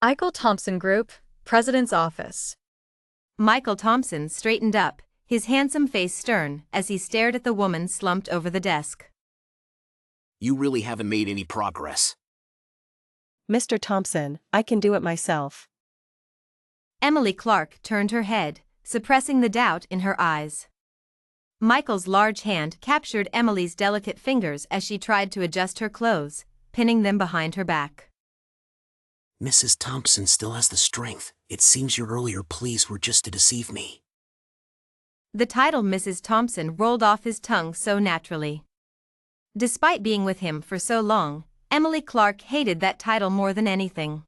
Eichel Thompson Group, President's Office. Michael Thompson straightened up, his handsome face stern, as he stared at the woman slumped over the desk. You really haven't made any progress. Mr. Thompson, I can do it myself. Emily Clark turned her head, suppressing the doubt in her eyes. Michael's large hand captured Emily's delicate fingers as she tried to adjust her clothes, pinning them behind her back. Mrs. Thompson still has the strength. It seems your earlier pleas were just to deceive me. The title Mrs. Thompson rolled off his tongue so naturally. Despite being with him for so long, Emily Clark hated that title more than anything.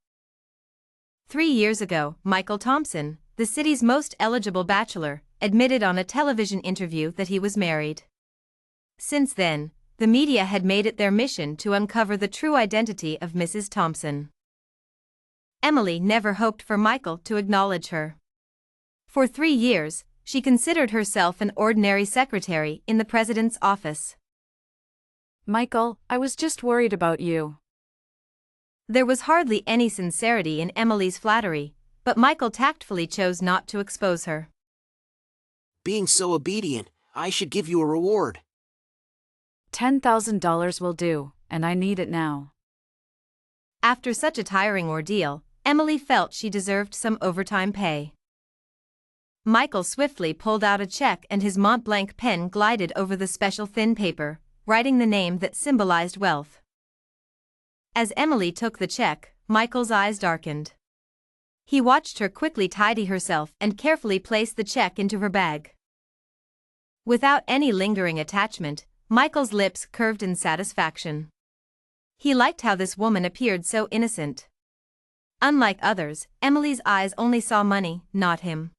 3 years ago, Michael Thompson, the city's most eligible bachelor, admitted on a television interview that he was married. Since then, the media had made it their mission to uncover the true identity of Mrs. Thompson. Emily never hoped for Michael to acknowledge her. For 3 years, she considered herself an ordinary secretary in the president's office. Michael, I was just worried about you. There was hardly any sincerity in Emily's flattery, but Michael tactfully chose not to expose her. Being so obedient, I should give you a reward. $10,000 will do, and I need it now. After such a tiring ordeal, Emily felt she deserved some overtime pay. Michael swiftly pulled out a check and his Mont Blanc pen glided over the special thin paper, writing the name that symbolized wealth. As Emily took the check, Michael's eyes darkened. He watched her quickly tidy herself and carefully place the check into her bag. Without any lingering attachment, Michael's lips curved in satisfaction. He liked how this woman appeared so innocent. Unlike others, Emily's eyes only saw money, not him.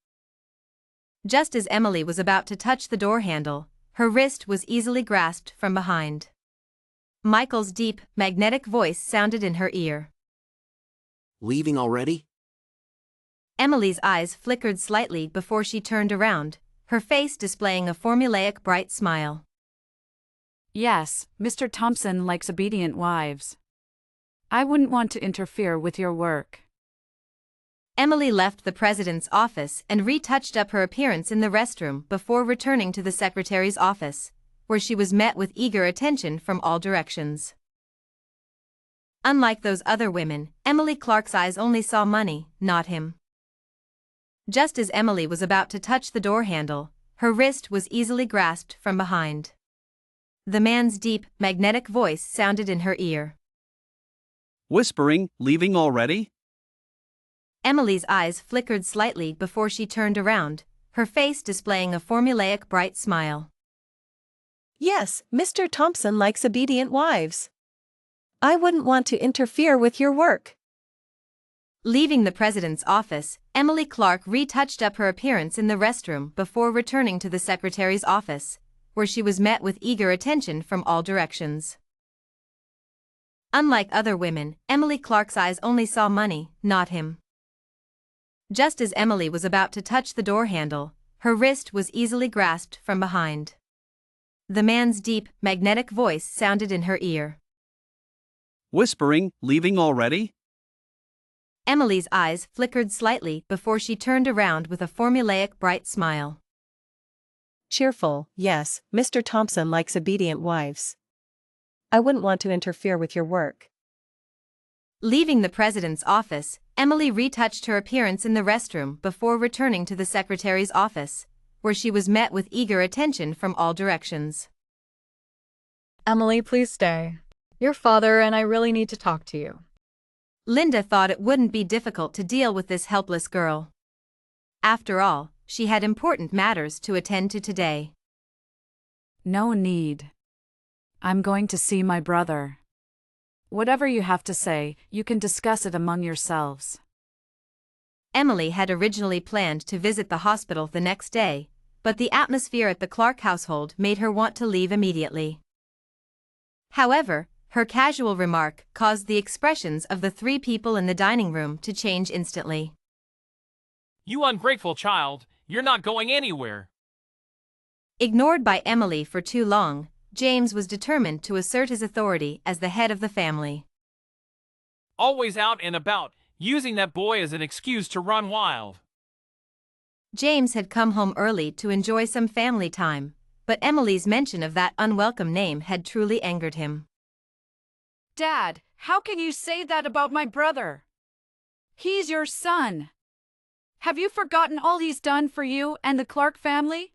Just as Emily was about to touch the door handle, her wrist was easily grasped from behind. Michael's deep, magnetic voice sounded in her ear. Leaving already? Emily's eyes flickered slightly before she turned around, her face displaying a formulaic bright smile. Yes, Mr. Thompson likes obedient wives. I wouldn't want to interfere with your work. Emily left the president's office and retouched up her appearance in the restroom before returning to the secretary's office, where she was met with eager attention from all directions. Unlike those other women, Emily Clark's eyes only saw money, not him. Just as Emily was about to touch the door handle, her wrist was easily grasped from behind. The man's deep, magnetic voice sounded in her ear. Whispering, leaving already? Emily's eyes flickered slightly before she turned around, her face displaying a formulaic bright smile. Yes, Mr. Thompson likes obedient wives. I wouldn't want to interfere with your work. Leaving the president's office, Emily Clark retouched up her appearance in the restroom before returning to the secretary's office, where she was met with eager attention from all directions. Unlike other women, Emily Clark's eyes only saw money, not him. Just as Emily was about to touch the door handle, her wrist was easily grasped from behind. The man's deep, magnetic voice sounded in her ear. Whispering, leaving already? Emily's eyes flickered slightly before she turned around with a formulaic bright smile. Cheerful, yes, Mr. Thompson likes obedient wives. I wouldn't want to interfere with your work. Leaving the president's office, Emily retouched her appearance in the restroom before returning to the secretary's office, where she was met with eager attention from all directions. Emily, please stay. Your father and I really need to talk to you. Linda thought it wouldn't be difficult to deal with this helpless girl. After all, she had important matters to attend to today. No need. I'm going to see my brother. Whatever you have to say, you can discuss it among yourselves. Emily had originally planned to visit the hospital the next day, but the atmosphere at the Clark household made her want to leave immediately. However, her casual remark caused the expressions of the 3 people in the dining room to change instantly. You ungrateful child, you're not going anywhere. Ignored by Emily for too long, James was determined to assert his authority as the head of the family. Always out and about, using that boy as an excuse to run wild. James had come home early to enjoy some family time, but Emily's mention of that unwelcome name had truly angered him. Dad, how can you say that about my brother? He's your son. Have you forgotten all he's done for you and the Clark family?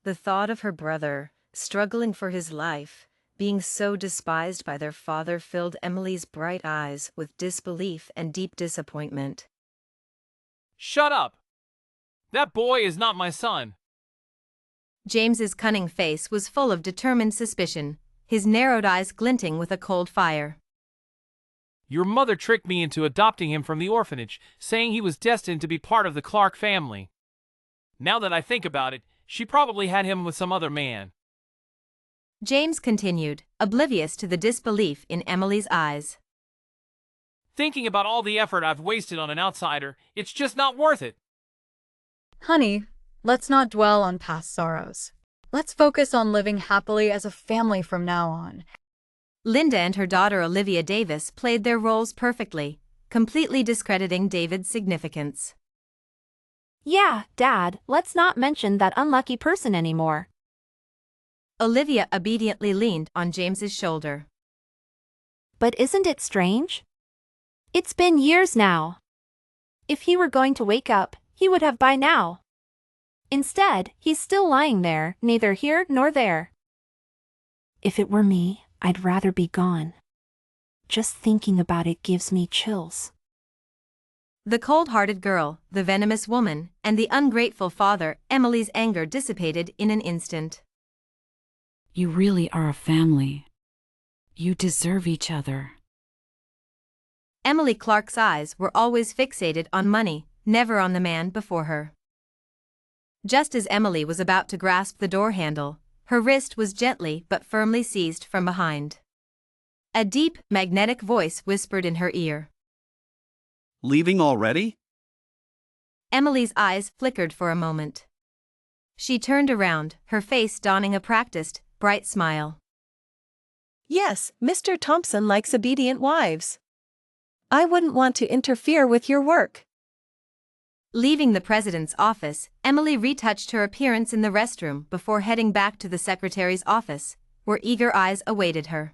The thought of her brother, struggling for his life, being so despised by their father filled Emily's bright eyes with disbelief and deep disappointment. Shut up! That boy is not my son. James's cunning face was full of determined suspicion, his narrowed eyes glinting with a cold fire. Your mother tricked me into adopting him from the orphanage, saying he was destined to be part of the Clark family. Now that I think about it, she probably had him with some other man. James continued, oblivious to the disbelief in Emily's eyes. Thinking about all the effort I've wasted on an outsider, it's just not worth it. Honey, let's not dwell on past sorrows. Let's focus on living happily as a family from now on. Linda and her daughter Olivia Davis played their roles perfectly, completely discrediting David's significance. Yeah, Dad, let's not mention that unlucky person anymore. Olivia obediently leaned on James's shoulder. But isn't it strange? It's been years now. If he were going to wake up, he would have by now. Instead, he's still lying there, neither here nor there. If it were me, I'd rather be gone. Just thinking about it gives me chills. The cold-hearted girl, the venomous woman, and the ungrateful father, Emily's anger dissipated in an instant. You really are a family. You deserve each other. Emily Clark's eyes were always fixated on money, never on the man before her. Just as Emily was about to grasp the door handle, her wrist was gently but firmly seized from behind. A deep, magnetic voice whispered in her ear. Leaving already? Emily's eyes flickered for a moment. She turned around, her face donning a practiced, bright smile. Yes, Mr. Thompson likes obedient wives. I wouldn't want to interfere with your work. Leaving the president's office, Emily retouched her appearance in the restroom before heading back to the secretary's office, where eager eyes awaited her.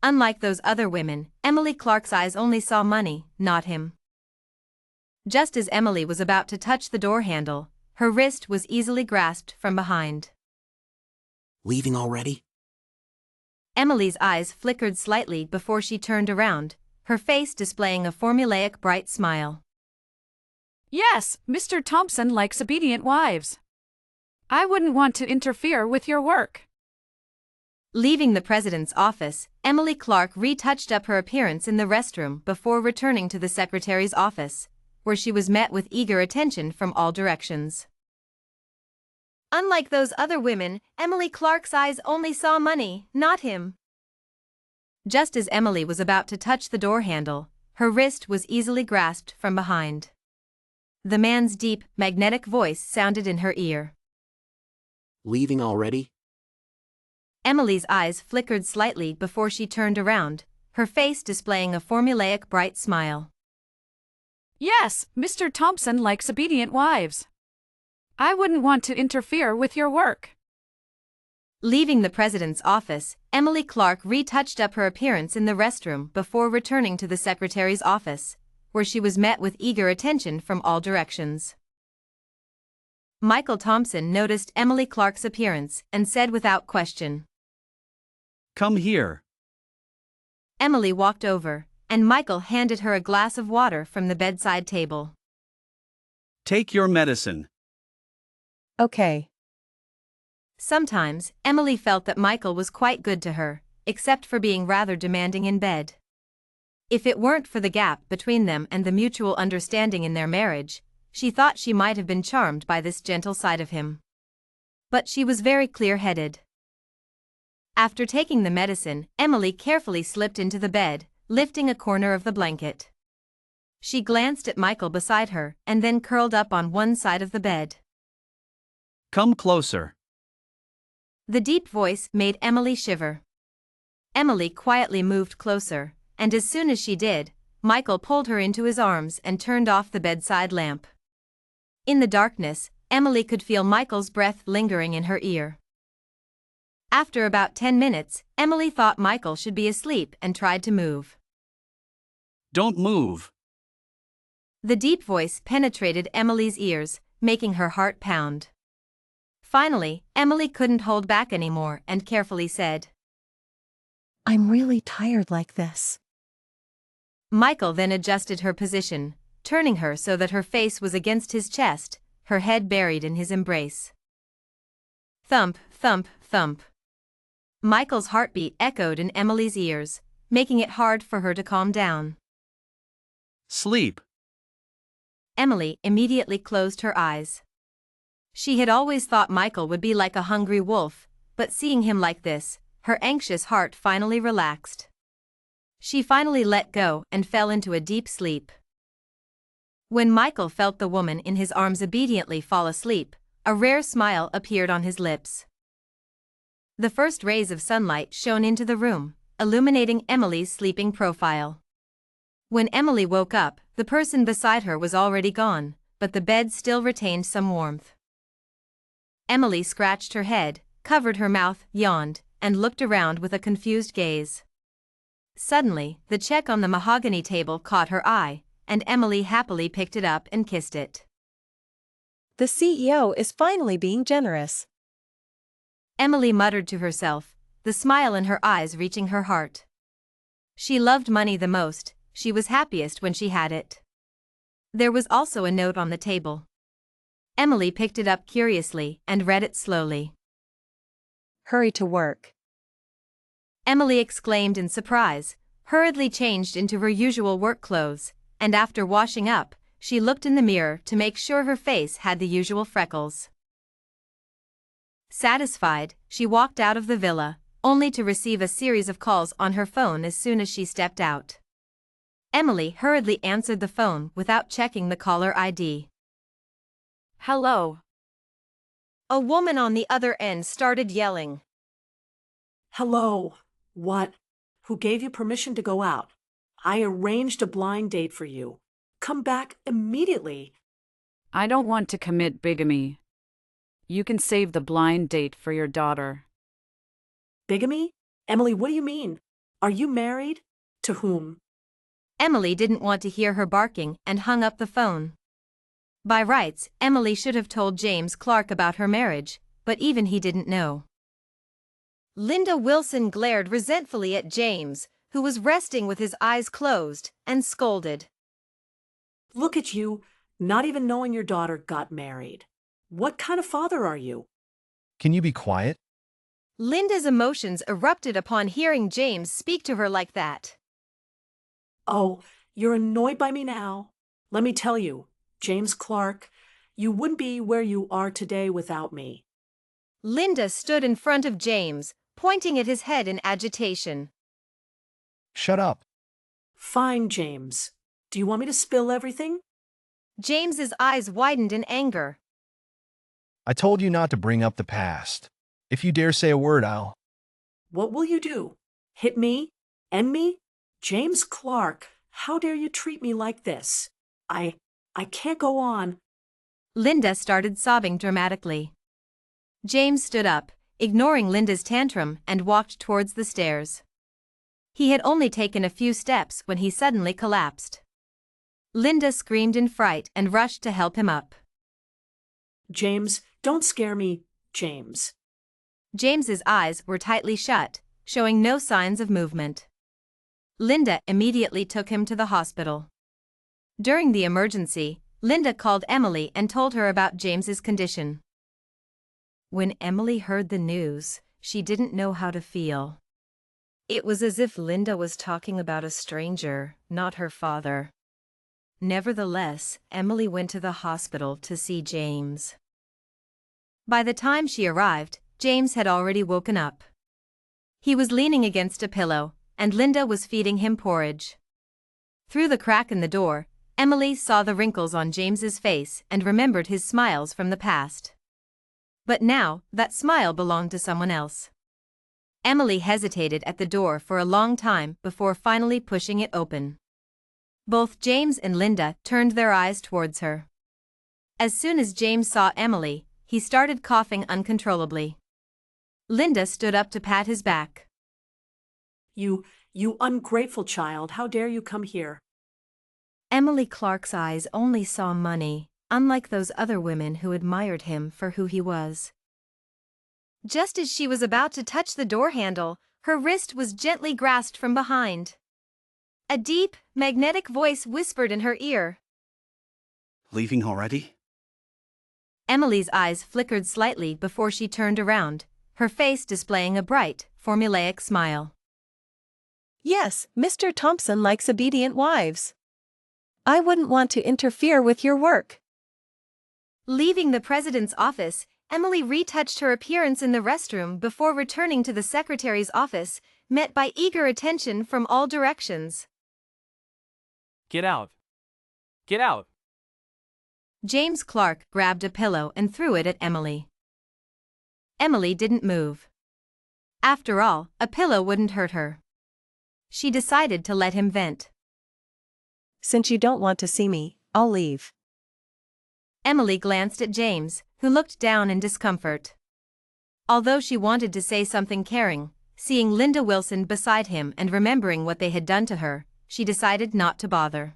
Unlike those other women, Emily Clark's eyes only saw money, not him. Just as Emily was about to touch the door handle, her wrist was easily grasped from behind. Leaving already? Emily's eyes flickered slightly before she turned around, her face displaying a formulaic bright smile. Yes, Mr. Thompson likes obedient wives. I wouldn't want to interfere with your work. Leaving the president's office, Emily Clark retouched up her appearance in the restroom before returning to the secretary's office, where she was met with eager attention from all directions. Unlike those other women, Emily Clark's eyes only saw money, not him. Just as Emily was about to touch the door handle, her wrist was easily grasped from behind. The man's deep, magnetic voice sounded in her ear. Leaving already? Emily's eyes flickered slightly before she turned around, her face displaying a formulaic bright smile. Yes, Mr. Thompson likes obedient wives. I wouldn't want to interfere with your work. Leaving the president's office, Emily Clark retouched up her appearance in the restroom before returning to the secretary's office, where she was met with eager attention from all directions. Michael Thompson noticed Emily Clark's appearance and said without question, Come here. Emily walked over, and Michael handed her a glass of water from the bedside table. Take your medicine. Okay. Sometimes, Emily felt that Michael was quite good to her, except for being rather demanding in bed. If it weren't for the gap between them and the mutual understanding in their marriage, she thought she might have been charmed by this gentle side of him. But she was very clear-headed. After taking the medicine, Emily carefully slipped into the bed, lifting a corner of the blanket. She glanced at Michael beside her and then curled up on one side of the bed. Come closer. The deep voice made Emily shiver. Emily quietly moved closer, and as soon as she did, Michael pulled her into his arms and turned off the bedside lamp. In the darkness, Emily could feel Michael's breath lingering in her ear. After about 10 minutes, Emily thought Michael should be asleep and tried to move. Don't move. The deep voice penetrated Emily's ears, making her heart pound. Finally, Emily couldn't hold back anymore and carefully said, I'm really tired like this. Michael then adjusted her position, turning her so that her face was against his chest, her head buried in his embrace. Thump, thump, thump. Michael's heartbeat echoed in Emily's ears, making it hard for her to calm down. Sleep. Emily immediately closed her eyes. She had always thought Michael would be like a hungry wolf, but seeing him like this, her anxious heart finally relaxed. She finally let go and fell into a deep sleep. When Michael felt the woman in his arms obediently fall asleep, a rare smile appeared on his lips. The first rays of sunlight shone into the room, illuminating Emily's sleeping profile. When Emily woke up, the person beside her was already gone, but the bed still retained some warmth. Emily scratched her head, covered her mouth, yawned, and looked around with a confused gaze. Suddenly, the check on the mahogany table caught her eye, and Emily happily picked it up and kissed it. The CEO is finally being generous. Emily muttered to herself, the smile in her eyes reaching her heart. She loved money the most, she was happiest when she had it. There was also a note on the table. Emily picked it up curiously and read it slowly. Hurry to work. Emily exclaimed in surprise, hurriedly changed into her usual work clothes, and after washing up, she looked in the mirror to make sure her face had the usual freckles. Satisfied, she walked out of the villa, only to receive a series of calls on her phone as soon as she stepped out. Emily hurriedly answered the phone without checking the caller ID. Hello. A woman on the other end started yelling. Hello. What? Who gave you permission to go out? I arranged a blind date for you. Come back immediately. I don't want to commit bigamy. You can save the blind date for your daughter. Bigamy? Emily, what do you mean? Are you married? To whom? Emily didn't want to hear her barking and hung up the phone. By rights, Emily should have told James Clark about her marriage, but even he didn't know. Linda Wilson glared resentfully at James, who was resting with his eyes closed, and scolded. Look at you, not even knowing your daughter got married. What kind of father are you? Can you be quiet? Linda's emotions erupted upon hearing James speak to her like that. Oh, you're annoyed by me now? Let me tell you, James Clark, you wouldn't be where you are today without me. Linda stood in front of James, pointing at his head in agitation. Shut up. Fine, James. Do you want me to spill everything? James's eyes widened in anger. I told you not to bring up the past. If you dare say a word, I'll... What will you do? Hit me? End me? James Clark, how dare you treat me like this? I can't go on. Linda started sobbing dramatically. James stood up, ignoring Linda's tantrum, and walked towards the stairs. He had only taken a few steps when he suddenly collapsed. Linda screamed in fright and rushed to help him up. James, don't scare me, James. James's eyes were tightly shut, showing no signs of movement. Linda immediately took him to the hospital. During the emergency, Linda called Emily and told her about James's condition. When Emily heard the news, she didn't know how to feel. It was as if Linda was talking about a stranger, not her father. Nevertheless, Emily went to the hospital to see James. By the time she arrived, James had already woken up. He was leaning against a pillow, and Linda was feeding him porridge. Through the crack in the door, Emily saw the wrinkles on James's face and remembered his smiles from the past. But now, that smile belonged to someone else. Emily hesitated at the door for a long time before finally pushing it open. Both James and Linda turned their eyes towards her. As soon as James saw Emily, he started coughing uncontrollably. Linda stood up to pat his back. You ungrateful child, how dare you come here? Emily Clark's eyes only saw money, unlike those other women who admired him for who he was. Just as she was about to touch the door handle, her wrist was gently grasped from behind. A deep, magnetic voice whispered in her ear. Leaving already? Emily's eyes flickered slightly before she turned around, her face displaying a bright, formulaic smile. Yes, Mr. Thompson likes obedient wives. I wouldn't want to interfere with your work. Leaving the president's office, Emily retouched her appearance in the restroom before returning to the secretary's office, met by eager attention from all directions. Get out. Get out. James Clark grabbed a pillow and threw it at Emily. Emily didn't move. After all, a pillow wouldn't hurt her. She decided to let him vent. Since you don't want to see me, I'll leave. Emily glanced at James, who looked down in discomfort. Although she wanted to say something caring, seeing Linda Wilson beside him and remembering what they had done to her, she decided not to bother.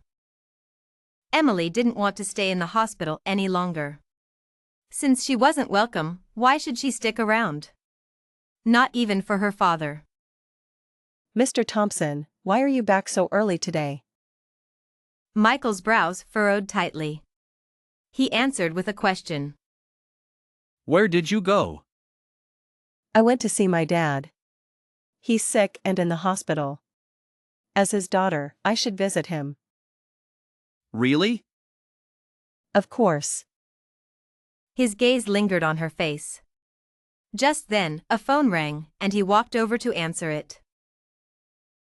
Emily didn't want to stay in the hospital any longer. Since she wasn't welcome, why should she stick around? Not even for her father. Mr. Thompson, why are you back so early today? Michael's brows furrowed tightly. He answered with a question. Where did you go? I went to see my dad. He's sick and in the hospital. As his daughter, I should visit him. Really? Of course. His gaze lingered on her face. Just then, a phone rang, and he walked over to answer it.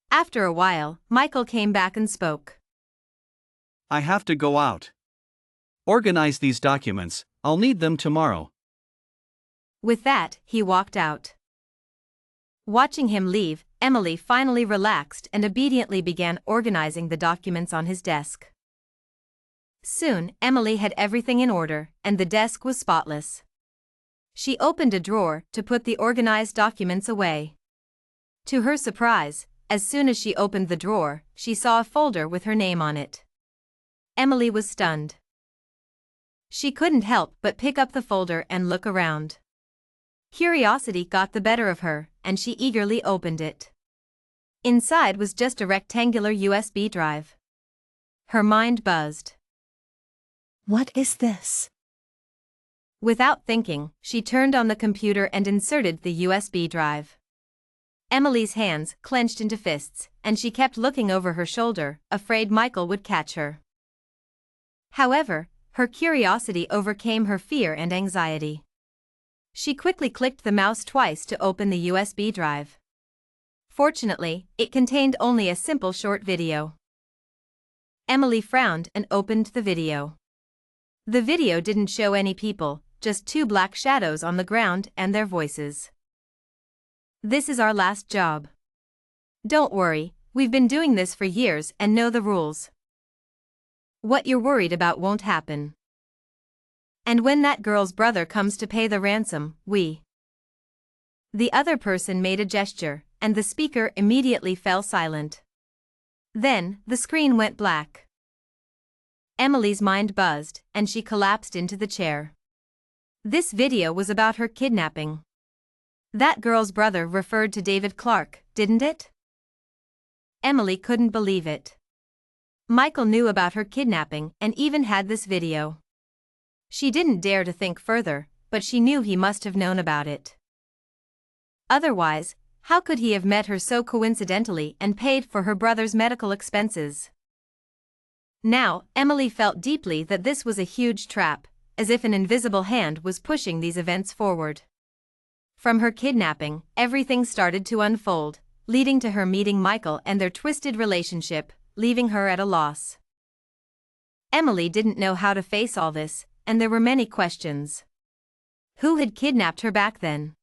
After a while, Michael came back and spoke. I have to go out. Organize these documents, I'll need them tomorrow. With that, he walked out. Watching him leave, Emily finally relaxed and obediently began organizing the documents on his desk. Soon, Emily had everything in order, and the desk was spotless. She opened a drawer to put the organized documents away. To her surprise, as soon as she opened the drawer, she saw a folder with her name on it. Emily was stunned. She couldn't help but pick up the folder and look around. Curiosity got the better of her, and she eagerly opened it. Inside was just a rectangular USB drive. Her mind buzzed. What is this? Without thinking, she turned on the computer and inserted the USB drive. Emily's hands clenched into fists, and she kept looking over her shoulder, afraid Michael would catch her. However, her curiosity overcame her fear and anxiety. She quickly clicked the mouse twice to open the USB drive. Fortunately, it contained only a simple short video. Emily frowned and opened the video. The video didn't show any people, just two black shadows on the ground and their voices. This is our last job. Don't worry, we've been doing this for years and know the rules. What you're worried about won't happen. And when that girl's brother comes to pay the ransom, The other person made a gesture, and the speaker immediately fell silent. Then, the screen went black. Emily's mind buzzed, and she collapsed into the chair. This video was about her kidnapping. That girl's brother referred to David Clark, didn't it? Emily couldn't believe it. Michael knew about her kidnapping and even had this video. She didn't dare to think further, but she knew he must have known about it. Otherwise, how could he have met her so coincidentally and paid for her brother's medical expenses? Now, Emily felt deeply that this was a huge trap, as if an invisible hand was pushing these events forward. From her kidnapping, everything started to unfold, leading to her meeting Michael and their twisted relationship, leaving her at a loss. Emily didn't know how to face all this, and there were many questions. Who had kidnapped her back then?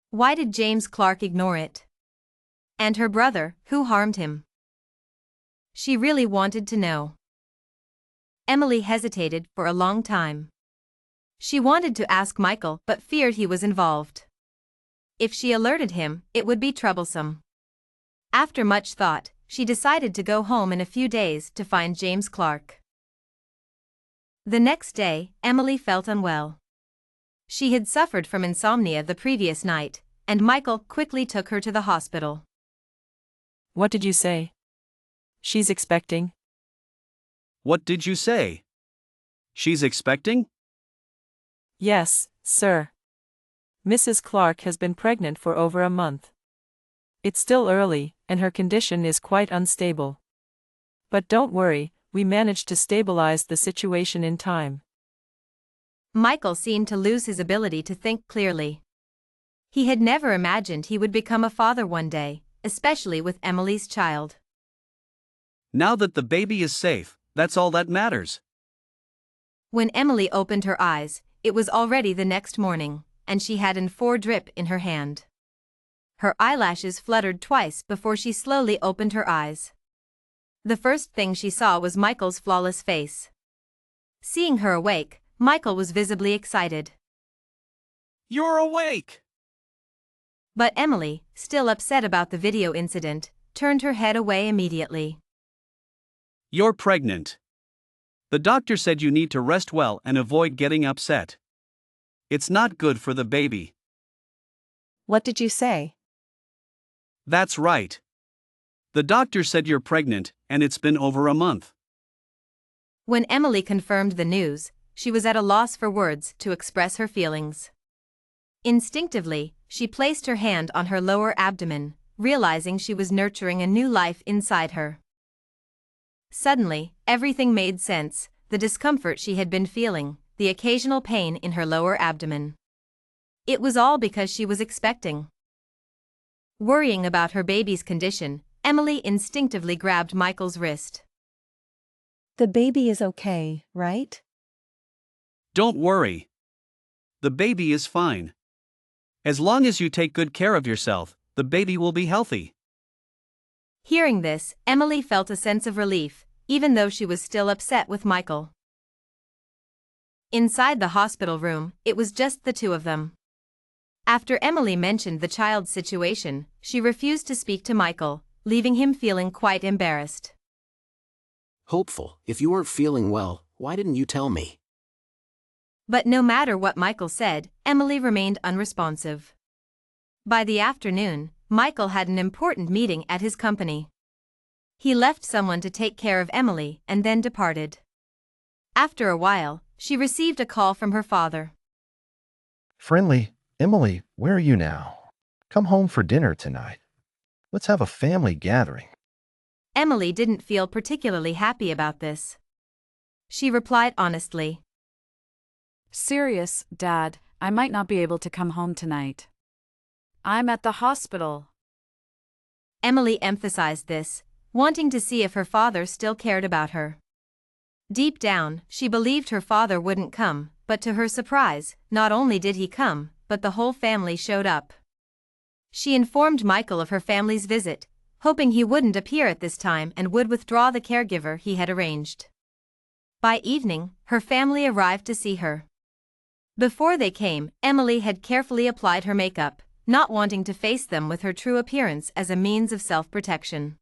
Why did James Clark ignore it? And her brother, who harmed him? She really wanted to know. Emily hesitated for a long time. She wanted to ask Michael but feared he was involved. If she alerted him, it would be troublesome. After much thought, she decided to go home in a few days to find James Clark. The next day, Emily felt unwell. She had suffered from insomnia the previous night, and Michael quickly took her to the hospital. What did you say? She's expecting? What did you say? She's expecting? Yes, sir. Mrs. Clark has been pregnant for over a month. It's still early, and her condition is quite unstable. But don't worry, we managed to stabilize the situation in time. Michael seemed to lose his ability to think clearly. He had never imagined he would become a father one day, especially with Emily's child. Now that the baby is safe, that's all that matters. When Emily opened her eyes, it was already the next morning, and she had an 4-drip in her hand. Her eyelashes fluttered twice before she slowly opened her eyes. The first thing she saw was Michael's flawless face. Seeing her awake, Michael was visibly excited. You're awake! But Emily, still upset about the video incident, turned her head away immediately. You're pregnant. The doctor said you need to rest well and avoid getting upset. It's not good for the baby. What did you say? That's right. The doctor said you're pregnant, and it's been over a month. When Emily confirmed the news, she was at a loss for words to express her feelings. Instinctively, she placed her hand on her lower abdomen, realizing she was nurturing a new life inside her. Suddenly, everything made sense, the discomfort she had been feeling, the occasional pain in her lower abdomen. It was all because she was expecting. Worrying about her baby's condition, Emily instinctively grabbed Michael's wrist. The baby is okay, right? Don't worry. The baby is fine. As long as you take good care of yourself, the baby will be healthy. Hearing this, Emily felt a sense of relief, even though she was still upset with Michael. Inside the hospital room, it was just the two of them. After Emily mentioned the child's situation, she refused to speak to Michael, leaving him feeling quite embarrassed. Hopeful, if you weren't feeling well, why didn't you tell me? But no matter what Michael said, Emily remained unresponsive. By the afternoon, Michael had an important meeting at his company. He left someone to take care of Emily and then departed. After a while, she received a call from her father. Friendly, Emily, where are you now? Come home for dinner tonight. Let's have a family gathering. Emily didn't feel particularly happy about this. She replied honestly. Serious, Dad, I might not be able to come home tonight. I'm at the hospital. Emily emphasized this, wanting to see if her father still cared about her. Deep down, she believed her father wouldn't come, but to her surprise, not only did he come, but the whole family showed up. She informed Michael of her family's visit, hoping he wouldn't appear at this time and would withdraw the caregiver he had arranged. By evening, her family arrived to see her. Before they came, Emily had carefully applied her makeup, not wanting to face them with her true appearance as a means of self-protection.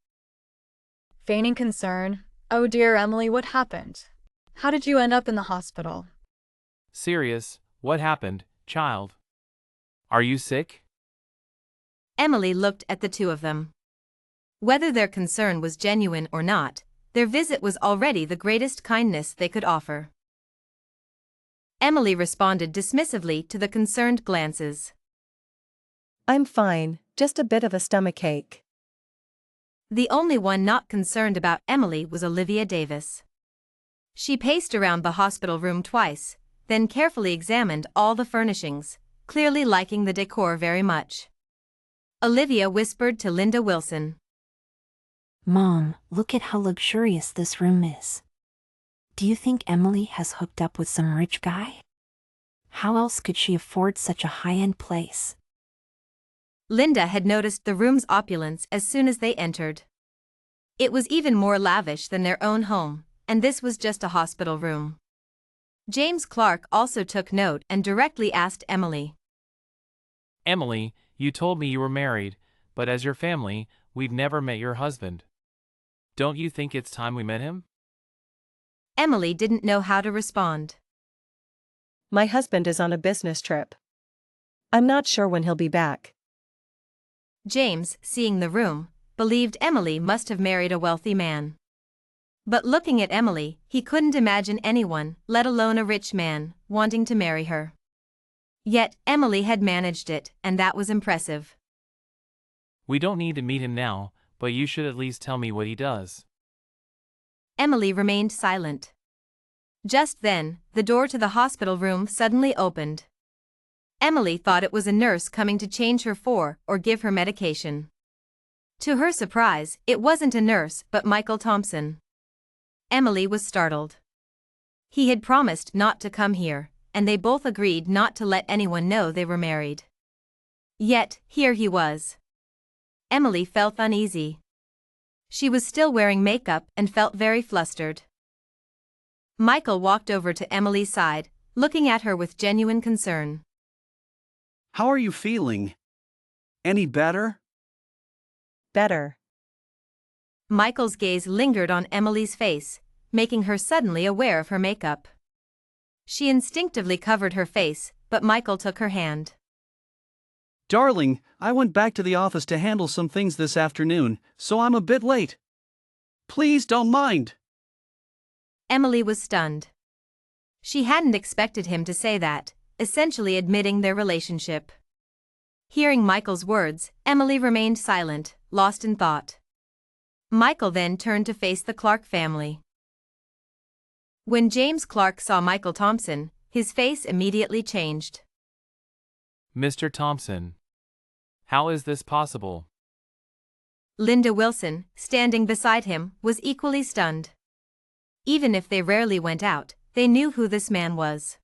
Feigning concern. Oh dear, Emily, what happened? How did you end up in the hospital? Serious, what happened, child? Are you sick? Emily looked at the two of them. Whether their concern was genuine or not, their visit was already the greatest kindness they could offer. Emily responded dismissively to the concerned glances. I'm fine, just a bit of a stomachache. The only one not concerned about Emily was Olivia Davis. She paced around the hospital room twice, then carefully examined all the furnishings, clearly liking the decor very much. Olivia whispered to Linda Wilson. Mom, look at how luxurious this room is. Do you think Emily has hooked up with some rich guy? How else could she afford such a high-end place? Linda had noticed the room's opulence as soon as they entered. It was even more lavish than their own home, and this was just a hospital room. James Clark also took note and directly asked Emily. Emily, you told me you were married, but as your family, we've never met your husband. Don't you think it's time we met him? Emily didn't know how to respond. My husband is on a business trip. I'm not sure when he'll be back. James, seeing the room, believed Emily must have married a wealthy man. But looking at Emily, he couldn't imagine anyone, let alone a rich man, wanting to marry her. Yet, Emily had managed it, and that was impressive. We don't need to meet him now, but you should at least tell me what he does. Emily remained silent. Just then, the door to the hospital room suddenly opened. Emily thought it was a nurse coming to change her for or give her medication. To her surprise, it wasn't a nurse but Michael Thompson. Emily was startled. He had promised not to come here, and they both agreed not to let anyone know they were married. Yet, here he was. Emily felt uneasy. She was still wearing makeup and felt very flustered. Michael walked over to Emily's side, looking at her with genuine concern. How are you feeling? Any better? Better. Michael's gaze lingered on Emily's face, making her suddenly aware of her makeup. She instinctively covered her face, but Michael took her hand. Darling, I went back to the office to handle some things this afternoon, so I'm a bit late. Please don't mind. Emily was stunned. She hadn't expected him to say that, essentially admitting their relationship. Hearing Michael's words, Emily remained silent, lost in thought. Michael then turned to face the Clark family. When James Clark saw Michael Thompson, his face immediately changed. Mr. Thompson. How is this possible? Linda Wilson, standing beside him, was equally stunned. Even if they rarely went out, they knew who this man was.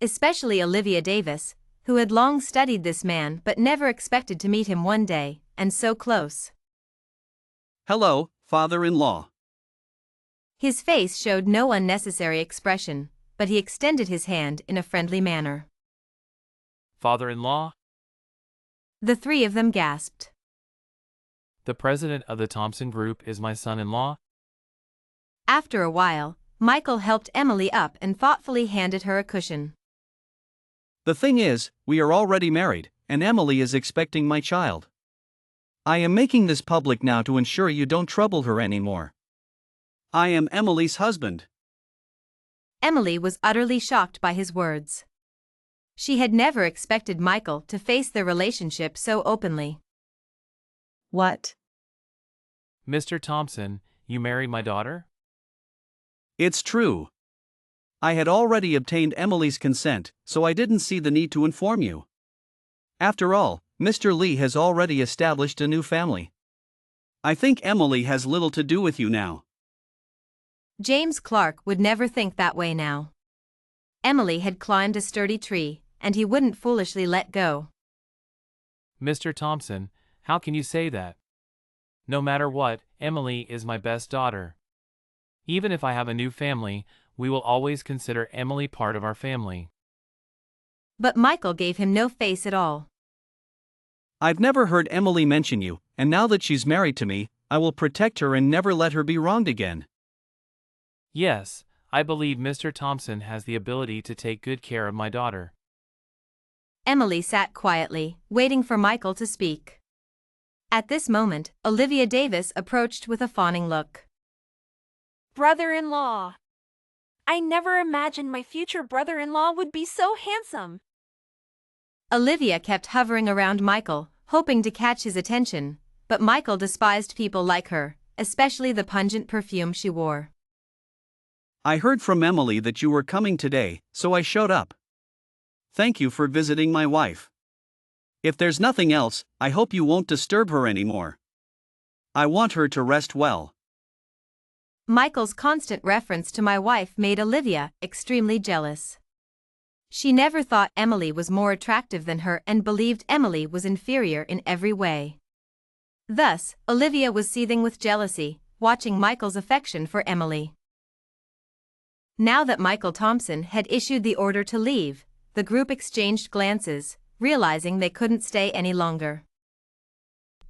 Especially Olivia Davis, who had long studied this man but never expected to meet him one day, and so close. Hello, father-in-law. His face showed no unnecessary expression, but he extended his hand in a friendly manner. Father-in-law? The three of them gasped. The president of the Thompson Group is my son-in-law? After a while, Michael helped Emily up and thoughtfully handed her a cushion. The thing is, we are already married, and Emily is expecting my child. I am making this public now to ensure you don't trouble her anymore. I am Emily's husband. Emily was utterly shocked by his words. She had never expected Michael to face their relationship so openly. What? Mr. Thompson, you married my daughter? It's true. I had already obtained Emily's consent, so I didn't see the need to inform you. After all, Mr. Lee has already established a new family. I think Emily has little to do with you now. James Clark would never think that way now. Emily had climbed a sturdy tree, and he wouldn't foolishly let go. Mr. Thompson, how can you say that? No matter what, Emily is my best daughter. Even if I have a new family, we will always consider Emily part of our family. But Michael gave him no face at all. I've never heard Emily mention you, and now that she's married to me, I will protect her and never let her be wronged again. Yes, I believe Mr. Thompson has the ability to take good care of my daughter. Emily sat quietly, waiting for Michael to speak. At this moment, Olivia Davis approached with a fawning look. Brother-in-law. I never imagined my future brother-in-law would be so handsome. Olivia kept hovering around Michael, hoping to catch his attention, but Michael despised people like her, especially the pungent perfume she wore. I heard from Emily that you were coming today, so I showed up. Thank you for visiting my wife. If there's nothing else, I hope you won't disturb her anymore. I want her to rest well. Michael's constant reference to my wife made Olivia extremely jealous. She never thought Emily was more attractive than her and believed Emily was inferior in every way. Thus, Olivia was seething with jealousy, watching Michael's affection for Emily. Now that Michael Thompson had issued the order to leave, the group exchanged glances, realizing they couldn't stay any longer.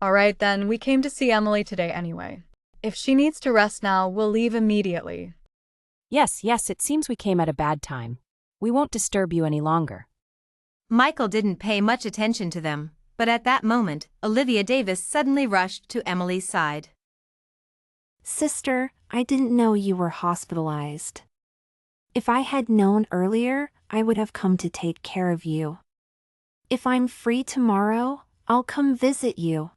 All right then, we came to see Emily today anyway. If she needs to rest now, we'll leave immediately. Yes, it seems we came at a bad time. We won't disturb you any longer. Michael didn't pay much attention to them, but at that moment, Olivia Davis suddenly rushed to Emily's side. Sister, I didn't know you were hospitalized. If I had known earlier, I would have come to take care of you. If I'm free tomorrow, I'll come visit you.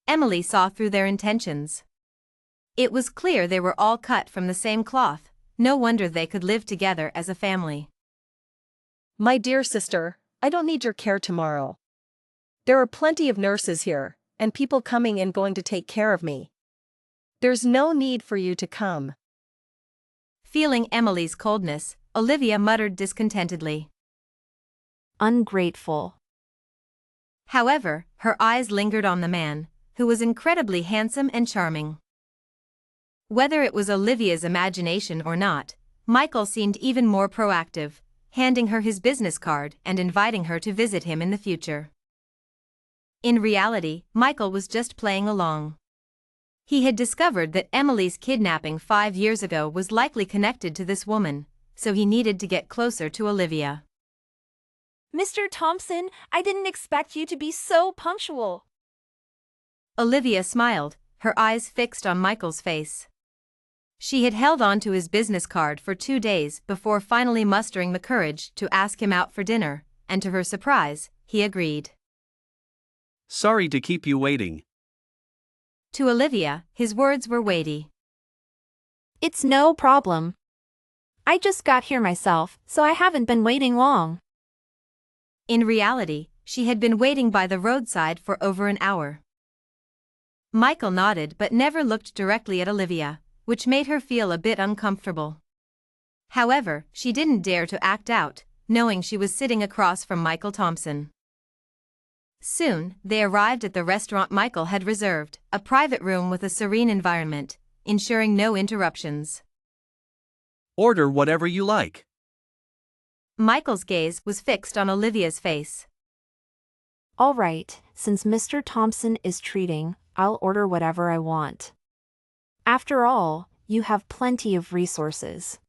Emily saw through their intentions. It was clear they were all cut from the same cloth. No wonder they could live together as a family. My dear sister, I don't need your care tomorrow. There are plenty of nurses here, and people coming and going to take care of me. There's no need for you to come. Feeling Emily's coldness, Olivia muttered discontentedly. Ungrateful. However, her eyes lingered on the man, who was incredibly handsome and charming. Whether it was Olivia's imagination or not, Michael seemed even more proactive, handing her his business card and inviting her to visit him in the future. In reality, Michael was just playing along. He had discovered that Emily's kidnapping 5 years ago was likely connected to this woman, so he needed to get closer to Olivia. Mr. Thompson, I didn't expect you to be so punctual. Olivia smiled, her eyes fixed on Michael's face. She had held on to his business card for 2 days before finally mustering the courage to ask him out for dinner, and to her surprise, he agreed. Sorry to keep you waiting. To Olivia, his words were weighty. It's no problem. I just got here myself, so I haven't been waiting long. In reality, she had been waiting by the roadside for over an hour. Michael nodded but never looked directly at Olivia, which made her feel a bit uncomfortable. However, she didn't dare to act out, knowing she was sitting across from Michael Thompson. Soon, they arrived at the restaurant Michael had reserved, a private room with a serene environment, ensuring no interruptions. Order whatever you like. Michael's gaze was fixed on Olivia's face. All right, since Mr. Thompson is treating, I'll order whatever I want. After all, you have plenty of resources.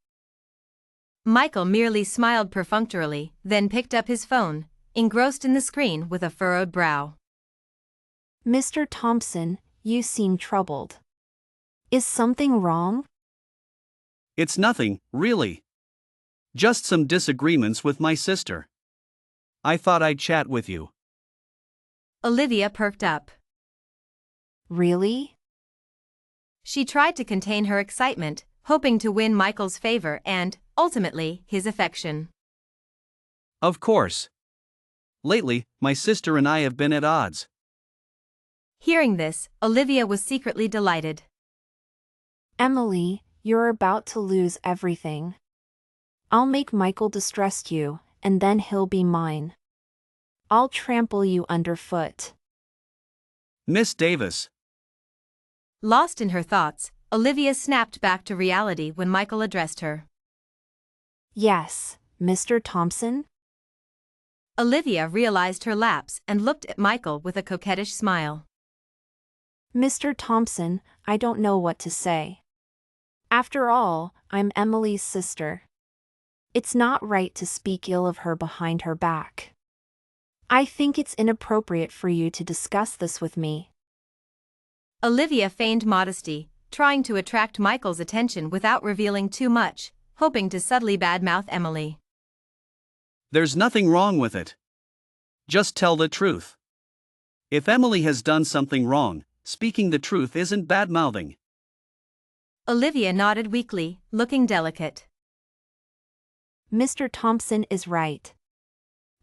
Michael merely smiled perfunctorily, then picked up his phone, engrossed in the screen with a furrowed brow. Mr. Thompson, you seem troubled. Is something wrong? It's nothing, really. Just some disagreements with my sister. I thought I'd chat with you. Olivia perked up. Really? She tried to contain her excitement, hoping to win Michael's favor and, ultimately, his affection. Of course. Lately, my sister and I have been at odds. Hearing this, Olivia was secretly delighted. Emily, you're about to lose everything. I'll make Michael distrust you, and then he'll be mine. I'll trample you underfoot. Miss Davis. Lost in her thoughts, Olivia snapped back to reality when Michael addressed her. Yes, Mr. Thompson? Olivia realized her lapse and looked at Michael with a coquettish smile. Mr. Thompson, I don't know what to say. After all, I'm Emily's sister. It's not right to speak ill of her behind her back. I think it's inappropriate for you to discuss this with me. Olivia feigned modesty, trying to attract Michael's attention without revealing too much, hoping to subtly badmouth Emily. There's nothing wrong with it. Just tell the truth. If Emily has done something wrong, speaking the truth isn't badmouthing. Olivia nodded weakly, looking delicate. Mr. Thompson is right.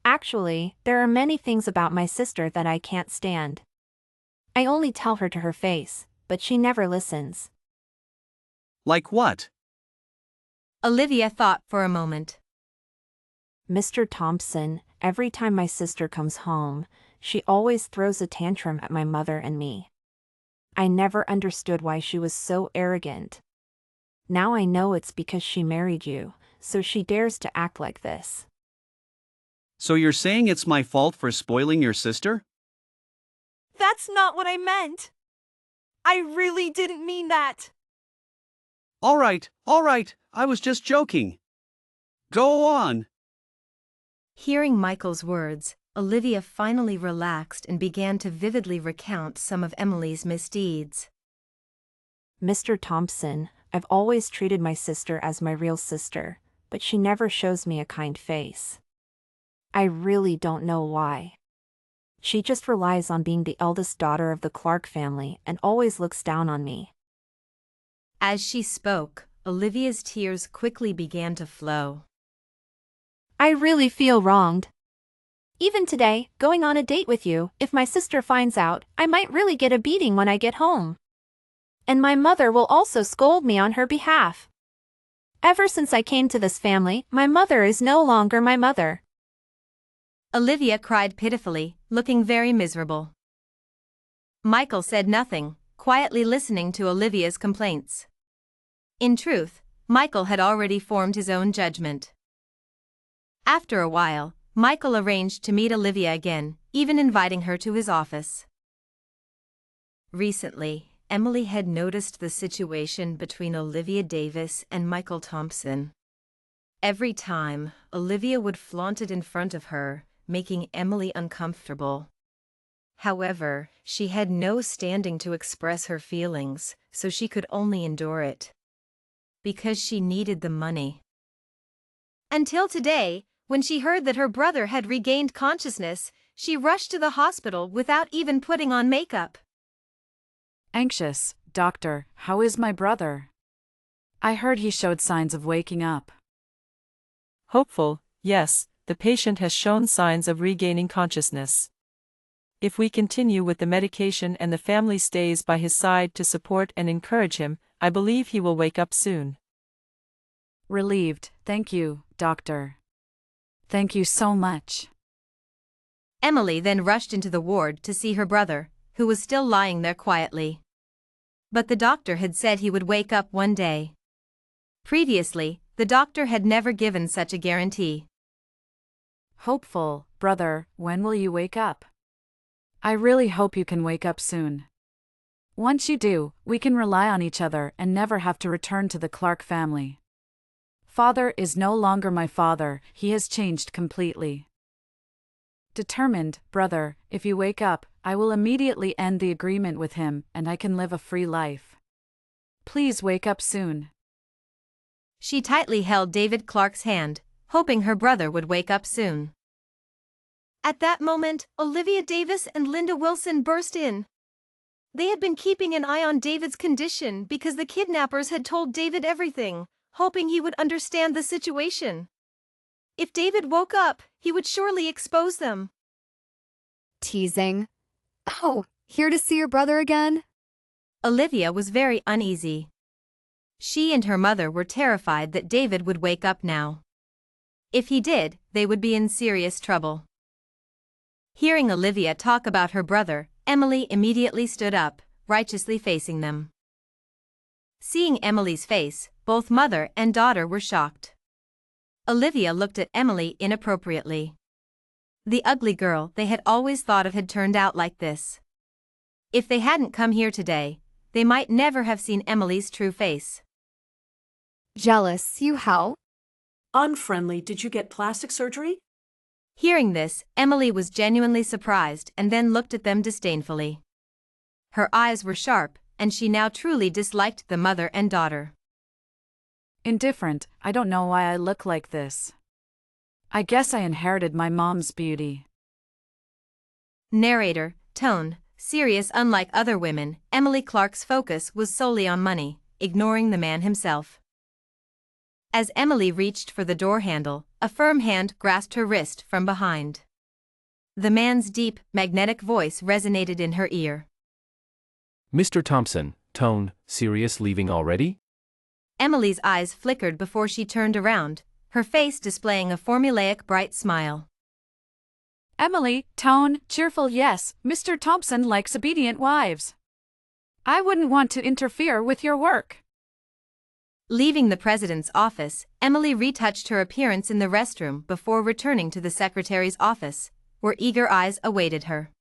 Actually, there are many things about my sister that I can't stand. I only tell her to her face, but she never listens. Like what? Olivia thought for a moment. Mr. Thompson, every time my sister comes home, She always throws a tantrum at my mother and me. I never understood why she was so arrogant. Now I know it's because she married you, so she dares to act like this. So you're saying it's my fault for spoiling your sister? That's not what I meant. I really didn't mean that. All right, I was just joking. Go on. Hearing Michael's words, Olivia finally relaxed and began to vividly recount some of Emily's misdeeds. Mr. Thompson, I've always treated my sister as my real sister, but she never shows me a kind face. I really don't know why. She just relies on being the eldest daughter of the Clark family and always looks down on me. As she spoke, Olivia's tears quickly began to flow. I really feel wronged. Even today, going on a date with you, if my sister finds out, I might really get a beating when I get home. And my mother will also scold me on her behalf. Ever since I came to this family, my mother is no longer my mother. Olivia cried pitifully, looking very miserable. Michael said nothing, quietly listening to Olivia's complaints. In truth, Michael had already formed his own judgment. After a while, Michael arranged to meet Olivia again, even inviting her to his office. Recently, Emily had noticed the situation between Olivia Davis and Michael Thompson. Every time, Olivia would flaunt it in front of her, making Emily uncomfortable. However, she had no standing to express her feelings, so she could only endure it. Because she needed the money. Until today, when she heard that her brother had regained consciousness, she rushed to the hospital without even putting on makeup. Anxious, doctor, how is my brother? I heard he showed signs of waking up. Hopeful, yes, the patient has shown signs of regaining consciousness. If we continue with the medication and the family stays by his side to support and encourage him, I believe he will wake up soon. Relieved, thank you, doctor. Thank you so much. Emily then rushed into the ward to see her brother, who was still lying there quietly. But the doctor had said he would wake up one day. Previously, the doctor had never given such a guarantee. Hopeful, brother, when will you wake up? I really hope you can wake up soon. Once you do, we can rely on each other and never have to return to the Clark family. Father is no longer my father, he has changed completely. Determined, brother, if you wake up, I will immediately end the agreement with him and I can live a free life. Please wake up soon. She tightly held David Clark's hand, hoping her brother would wake up soon. At that moment, Olivia Davis and Linda Wilson burst in. They had been keeping an eye on David's condition because the kidnappers had told David everything, hoping he would understand the situation. If David woke up, he would surely expose them. Teasing. Oh, here to see your brother again? Olivia was very uneasy. She and her mother were terrified that David would wake up now. If he did, they would be in serious trouble. Hearing Olivia talk about her brother, Emily immediately stood up, righteously facing them. Seeing Emily's face, both mother and daughter were shocked. Olivia looked at Emily inappropriately. The ugly girl they had always thought of had turned out like this. If they hadn't come here today, they might never have seen Emily's true face. Jealous, you how? Unfriendly, did you get plastic surgery? Hearing this, Emily was genuinely surprised and then looked at them disdainfully. Her eyes were sharp, and she now truly disliked the mother and daughter. Indifferent, I don't know why I look like this. I guess I inherited my mom's beauty. Narrator, tone, serious. Unlike other women, Emily Clark's focus was solely on money, ignoring the man himself. As Emily reached for the door handle, a firm hand grasped her wrist from behind. The man's deep, magnetic voice resonated in her ear. Mr. Thompson, tone, serious, leaving already? Emily's eyes flickered before she turned around, her face displaying a formulaic bright smile. Emily, tone, cheerful yes, Mr. Thompson likes obedient wives. I wouldn't want to interfere with your work. Leaving the president's office, Emily retouched her appearance in the restroom before returning to the secretary's office, where eager eyes awaited her.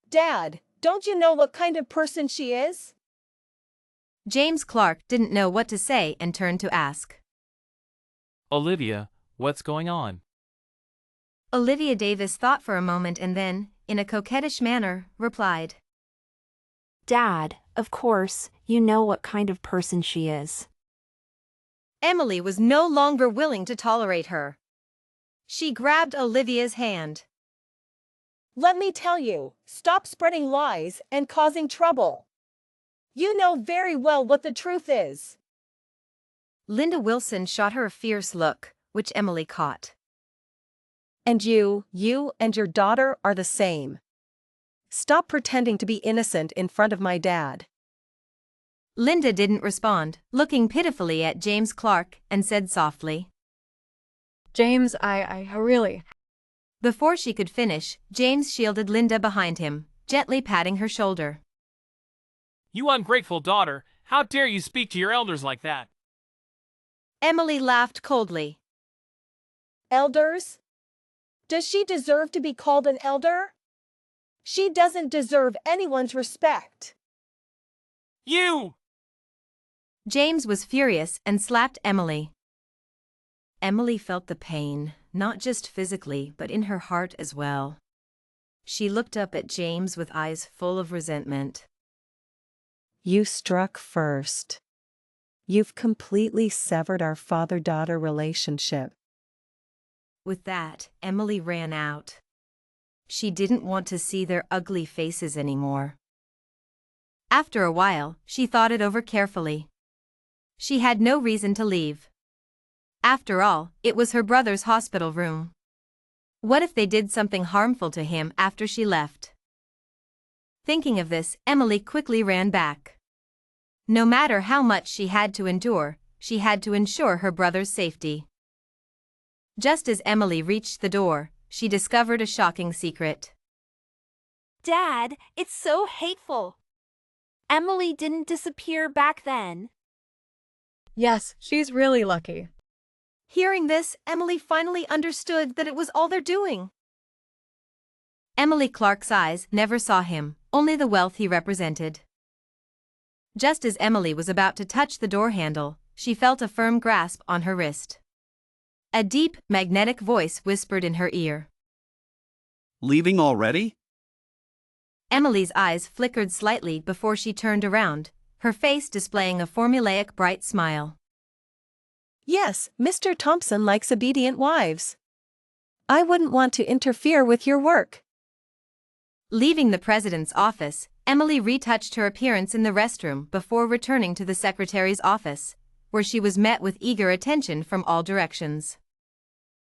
Dad, don't you know what kind of person she is? James Clark didn't know what to say and turned to ask. Olivia, what's going on? Olivia Davis thought for a moment and then, in a coquettish manner, replied. Dad, of course, you know what kind of person she is. Emily was no longer willing to tolerate her. She grabbed Olivia's hand. Let me tell you, stop spreading lies and causing trouble. You know very well what the truth is. Linda Wilson shot her a fierce look, which Emily caught. And you and your daughter are the same. Stop pretending to be innocent in front of my dad. Linda didn't respond, looking pitifully at James Clark, and said softly. James, I really... Before she could finish, James shielded Linda behind him, gently patting her shoulder. You ungrateful daughter, how dare you speak to your elders like that? Emily laughed coldly. Elders? Does she deserve to be called an elder? She doesn't deserve anyone's respect. You! James was furious and slapped Emily. Emily felt the pain, not just physically but in her heart as well. She looked up at James with eyes full of resentment. You struck first. You've completely severed our father-daughter relationship. With that, Emily ran out. She didn't want to see their ugly faces anymore. After a while, she thought it over carefully. She had no reason to leave. After all, it was her brother's hospital room. What if they did something harmful to him after she left? Thinking of this, Emily quickly ran back. No matter how much she had to endure, she had to ensure her brother's safety. Just as Emily reached the door, she discovered a shocking secret. Dad, it's so hateful. Emily didn't disappear back then. Yes, she's really lucky. Hearing this, Emily finally understood that it was all their doing. Emily Clark's eyes never saw him, only the wealth he represented. Just as Emily was about to touch the door handle, she felt a firm grasp on her wrist. A deep, magnetic voice whispered in her ear. Leaving already? Emily's eyes flickered slightly before she turned around, her face displaying a formulaic bright smile. Yes, Mr. Thompson likes obedient wives. I wouldn't want to interfere with your work. Leaving the president's office, Emily retouched her appearance in the restroom before returning to the secretary's office, where she was met with eager attention from all directions.